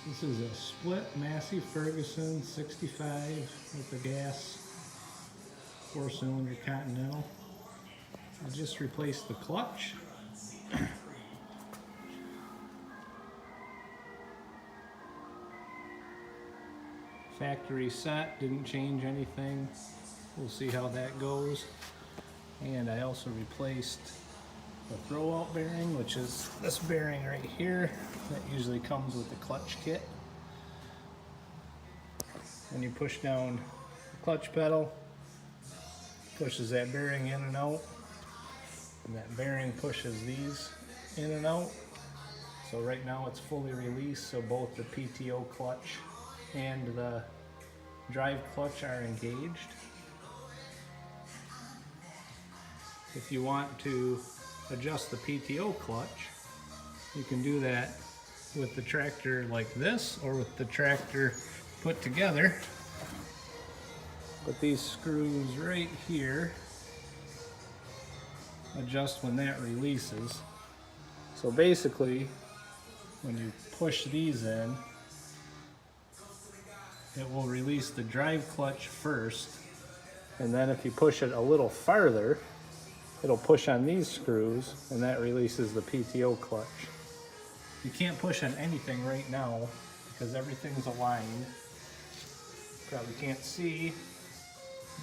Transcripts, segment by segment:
This is a split Massey Ferguson 65 with the gas 4-cylinder Continental. I just replaced the clutch. Factory set, didn't change anything. We'll see how that goes. And I also replaced the throwout bearing, which is this bearing right here. That usually comes with the clutch kit. When you push down the clutch pedal, pushes that bearing in and out, and that bearing pushes these in and out. So right now it's fully released, so both the PTO clutch and the drive clutch are engaged. If you want to adjust the PTO clutch, you can do that with the tractor like this, or with the tractor put together. But these screws right here adjust when that releases. So basically, when you push these in, it will release the drive clutch first, and then if you push it a little farther, it'll push on these screws, and that releases the PTO clutch. You can't push on anything right now because everything's aligned. Probably can't see,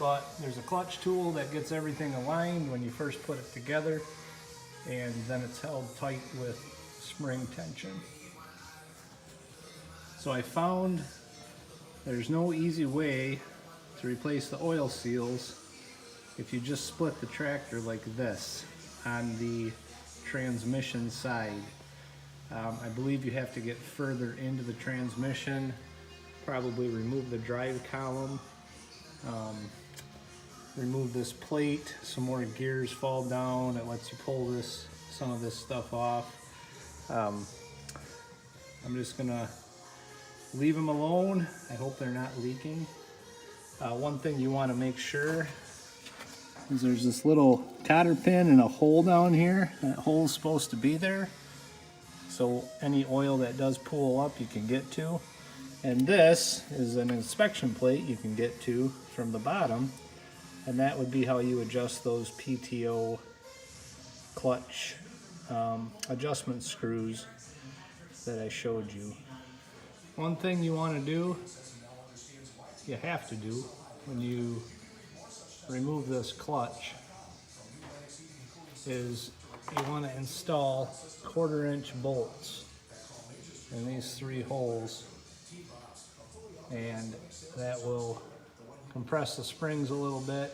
but there's a clutch tool that gets everything aligned when you first put it together, and then it's held tight with spring tension. So I found there's no easy way to replace the oil seals if you just split the tractor like this on the transmission side. I believe you have to get further into the transmission, probably remove the drive column, remove this plate, some more gears fall down, it lets you pull some of this stuff off. I'm just gonna leave them alone. I hope they're not leaking. One thing you want to make sure is there's this little cotter pin and a hole down here. That hole's supposed to be there, so any oil that does pool up you can get to. And this is an inspection plate you can get to from the bottom, and that would be how you adjust those PTO clutch adjustment screws that I showed you. One thing you want to do, you have to do, when you remove this clutch, is you want to install 1/4-inch bolts in these 3 holes, and that will compress the springs a little bit.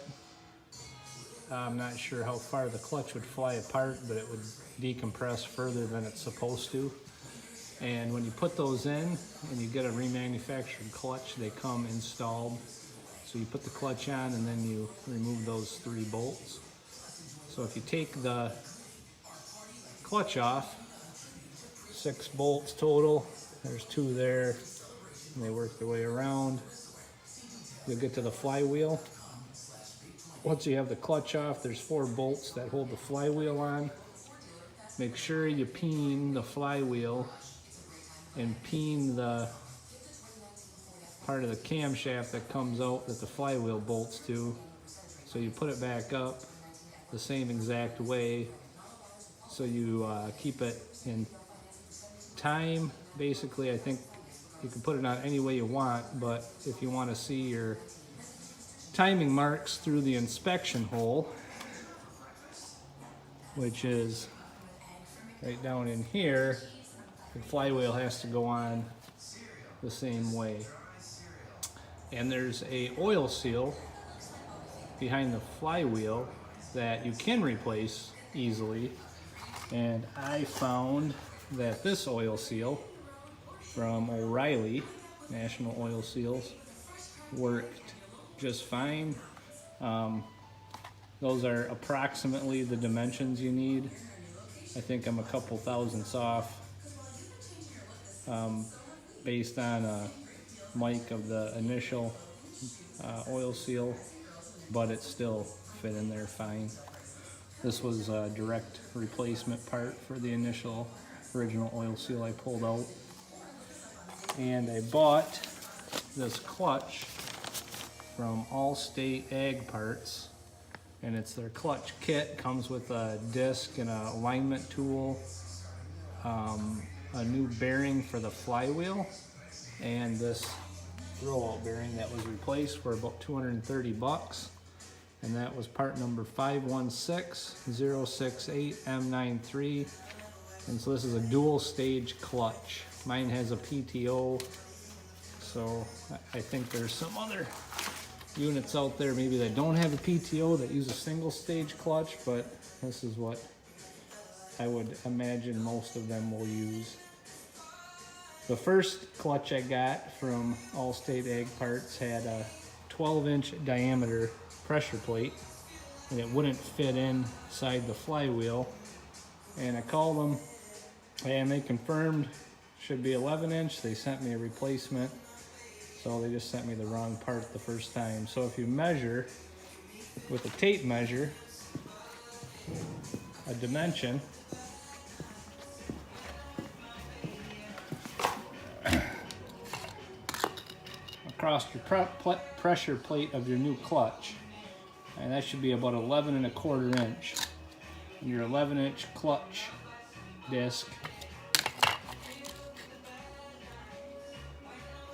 I'm not sure how far the clutch would fly apart, but it would decompress further than it's supposed to. And when you put those in and you get a remanufactured clutch, they come installed. So you put the clutch on and then you remove those 3 bolts. So if you take the clutch off, 6 bolts total, there's 2 there, and they work their way around. You'll get to the flywheel. Once you have the clutch off, there's 4 bolts that hold the flywheel on. Make sure you peen the flywheel and peen the part of the camshaft that comes out that the flywheel bolts to. So you put it back up the same exact way, so you keep it in time. Basically, I think you can put it on any way you want, but if you want to see your timing marks through the inspection hole, which is right down in here, the flywheel has to go on the same way. And there's a oil seal behind the flywheel that you can replace easily. And I found that this oil seal from O'Reilly, National Oil Seals, worked just fine. Those are approximately the dimensions you need. I think I'm a couple thousandths off based on a mic of the initial oil seal, but it still fit in there fine. This was a direct replacement part for the original oil seal I pulled out. And I bought this clutch from Allstate Ag Parts, and it's their clutch kit. Comes with a disc and a alignment tool, a new bearing for the flywheel, and this throwout bearing that was replaced for about 230 bucks. And that was part number 516068M93. And so this is a dual stage clutch. Mine has a PTO, so I think there's some other units out there maybe that don't have a PTO that use a single stage clutch, but this is what I would imagine most of them will use. The first clutch I got from Allstate Ag Parts had a 12-inch diameter pressure plate, and it wouldn't fit inside the flywheel. And I called them, and they confirmed should be 11-inch. They sent me a replacement, so they just sent me the wrong part the first time. So if you measure with a tape measure a dimension, across your pressure plate of your new clutch, and that should be about 11 1/4 inch. And your 11-inch clutch disc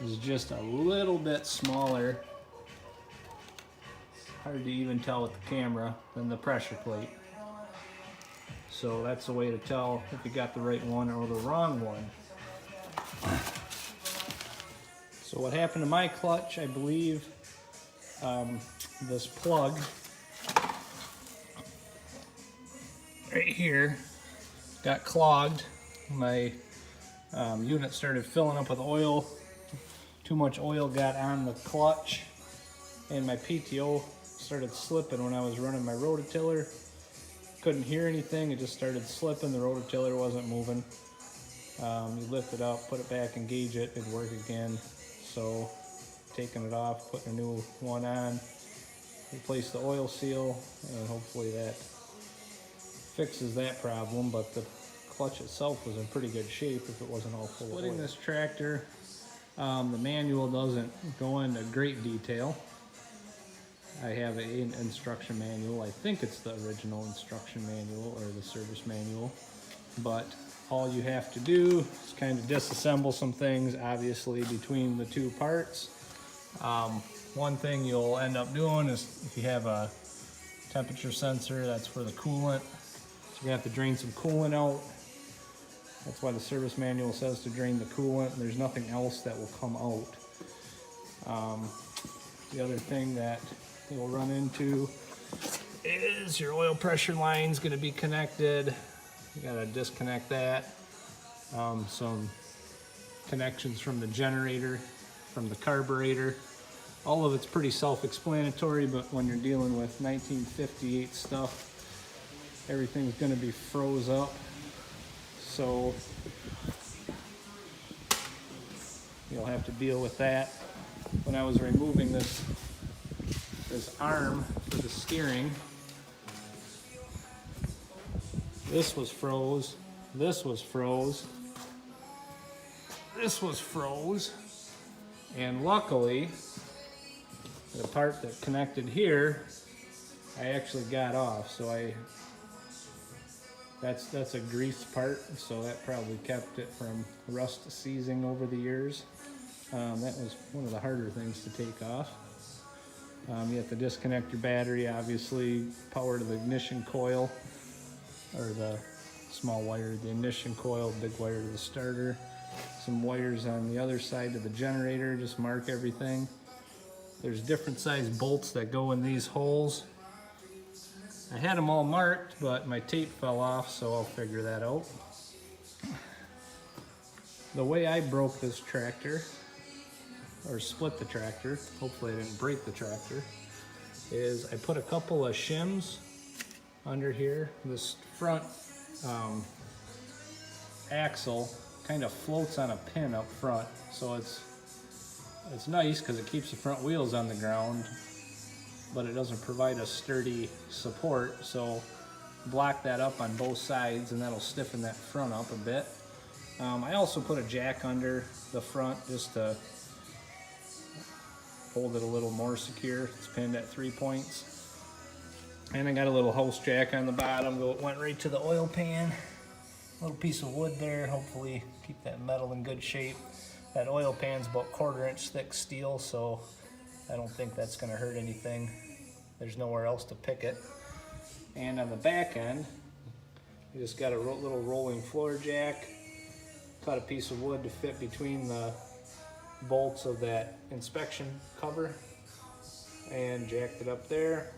is just a little bit smaller, hard to even tell with the camera, than the pressure plate. So that's a way to tell if you got the right one or the wrong one. So what happened to my clutch, I believe this plug right here got clogged. My unit started filling up with oil. Too much oil got on the clutch, and my PTO started slipping when I was running my rototiller. Couldn't hear anything, it just started slipping. The rototiller wasn't moving. You lift it up, put it back, engage it, it'd work again. So taking it off, putting a new one on, replace the oil seal, and hopefully that fixes that problem. But the clutch itself was in pretty good shape if it wasn't all full of oil. Splitting this tractor, the manual doesn't go into great detail. I have an instruction manual. I think it's the original instruction manual or the service manual, but all you have to do is kind of disassemble some things, obviously, between the two parts. One thing you'll end up doing is, if you have a temperature sensor, that's for the coolant. So you have to drain some coolant out. That's why the service manual says to drain the coolant. There's nothing else that will come out. The other thing that you'll run into is your oil pressure line's going to be connected. You gotta disconnect that. Some connections from the generator, from the carburetor. All of it's pretty self-explanatory, but when you're dealing with 1958 stuff, everything's gonna be froze up. So you'll have to deal with that. When I was removing this arm for the steering, this was froze, this was froze, this was froze, and luckily the part that connected here I actually got off. So that's a grease part, so that probably kept it from rust seizing over the years. That was one of the harder things to take off. You have to disconnect your battery, obviously, power to the ignition coil, or the small wire, the ignition coil, big wire to the starter. Some wires on the other side of the generator, just mark everything. There's different size bolts that go in these holes. I had them all marked, but my tape fell off, so I'll figure that out. The way I broke this tractor, or split the tractor, hopefully I didn't break the tractor, is I put a couple of shims under here. This front axle kind of floats on a pin up front, so it's nice because it keeps the front wheels on the ground, but it doesn't provide a sturdy support. So block that up on both sides, and that'll stiffen that front up a bit. I also put a jack under the front just to hold it a little more secure. It's pinned at 3 points. And I got a little hose jack on the bottom that went right to the oil pan. A little piece of wood there, hopefully keep that metal in good shape. That oil pan's about 1/4 inch thick steel, so I don't think that's gonna hurt anything. There's nowhere else to pick it. And on the back end, you just got a little rolling floor jack. Cut a piece of wood to fit between the bolts of that inspection cover and jacked it up there.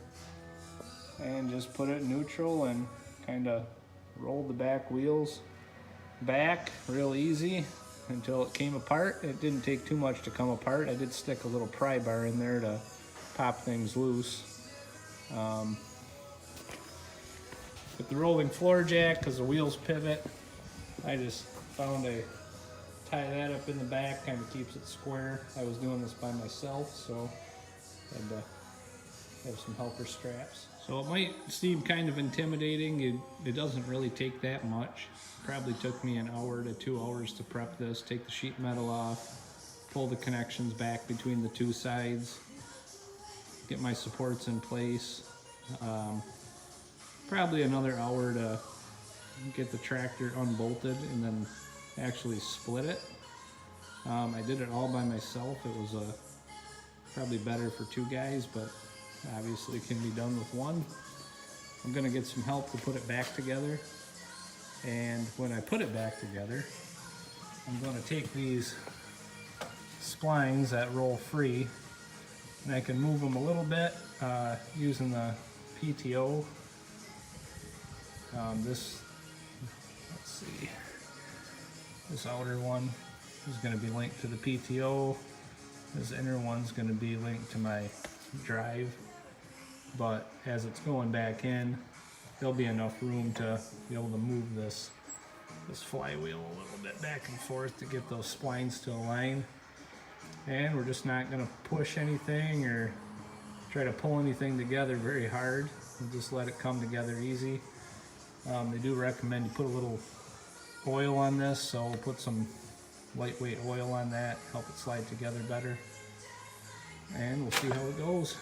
And just put it in neutral and kind of rolled the back wheels back real easy until it came apart. It didn't take too much to come apart. I did stick a little pry bar in there to pop things loose. With the rolling floor jack, because the wheels pivot, I just found a tie that up in the back, kind of keeps it square. I was doing this by myself, so I had to have some helper straps. So it might seem kind of intimidating. It doesn't really take that much. Probably took me an hour to 2 hours to prep this, take the sheet metal off, pull the connections back between the two sides, get my supports in place. Probably another hour to get the tractor unbolted and then actually split it. I did it all by myself. It was probably better for 2 guys, but obviously it can be done with 1. I'm gonna get some help to put it back together. And when I put it back together, I'm gonna take these splines that roll free and I can move them a little bit using the PTO. Let's see, this outer one is going to be linked to the PTO. This inner one's going to be linked to my drive. But as it's going back in, there'll be enough room to be able to move this flywheel a little bit back and forth to get those splines to align. And we're just not going to push anything or try to pull anything together very hard. We'll just let it come together easy. They do recommend you put a little oil on this, so we'll put some lightweight oil on that, help it slide together better. And we'll see how it goes.